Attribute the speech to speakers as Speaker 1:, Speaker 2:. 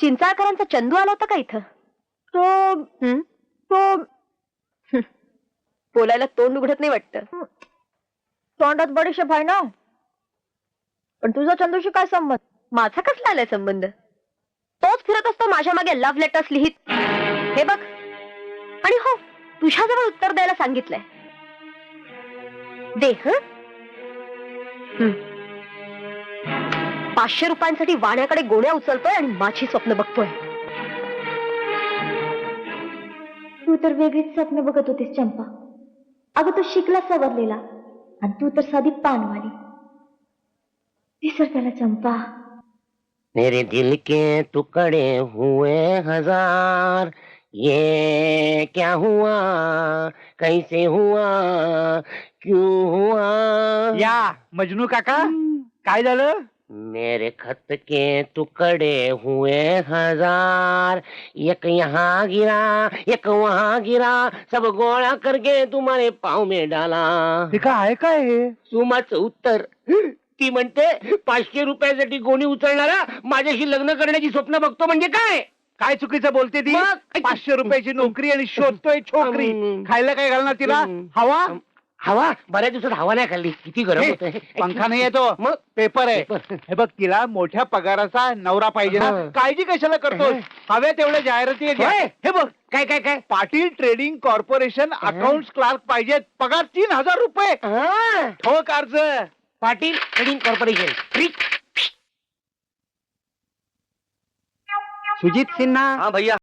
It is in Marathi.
Speaker 1: चिंचाळकरांचा चंदू आला होता का इथं? तो बोलायला तोंड उघडत नाही वाटतं.
Speaker 2: तोंडात बडीशेप आहे ना. पण तुझा चंदूशी काय संबंध?
Speaker 1: माझा कसला आलाय संबंध? तोच फिरत असतो माझ्या मागे लव्ह लेटर्स लिहित. हे बघ, आणि हो, तुझ्याजवळ उत्तर द्यायला सांगितलंय. दे. 500 रुपयांसाठी वाण्याकडे गोण्या उचलतोय आणि माझी स्वप्न बघतोय.
Speaker 2: तू तर वेगळीच स्वप्न बघत होतीस चंपा. अगं तो शिकला सवरलेला आणि तू तर साधी पानवाली. विसर त्याला चंपा.
Speaker 3: मेरे दिल के टुकड़े हुए हजार, ये क्या हुआ, कैसे हुआ, क्यों हुआ?
Speaker 4: या मजनू काका, काय झालं?
Speaker 3: मेरे खत के टुकड़े हुए हजार, एक यहाँ गिरा, एक वहाँ गिरा, सब गोळा करके तुम्हारे पाँव में डाला.
Speaker 4: हे काय काय हे?
Speaker 3: सुमाचं उत्तर. ती म्हणते 500 रुपयासाठी गोणी उचलणारा माझ्याशी लग्न करण्याची स्वप्न बघतो म्हणजे काय?
Speaker 4: काय चुकीचं बोलते ती?
Speaker 3: मग?
Speaker 4: 500 रुपयाची नोकरी आणि शोधतोय छोकरी. खायला काय घालणार तिला? हवा?
Speaker 3: हवा बऱ्याच दिवसात हवा नाही खाल्ली. किती गरम होत.
Speaker 4: पंखा नाही येतो,
Speaker 3: मग
Speaker 4: पेपर आहे.
Speaker 3: पेपर.
Speaker 4: हे बघ, तिला मोठ्या पगाराचा नवरा पाहिजे ना.
Speaker 3: हा.
Speaker 4: काळजी कशाला करतोस? हव्या तेवढ्या जाहिराती आहेत.
Speaker 3: होय.
Speaker 4: हे बघ,
Speaker 3: काय काय काय
Speaker 4: Patil trading corporation account clerk पाहिजेत. पगार 3000 रुपये.
Speaker 3: हा.
Speaker 4: ठोक अर्ज.
Speaker 3: Patil trading corporation.
Speaker 5: सुजीत सिन्हा.
Speaker 3: हाँ भैया.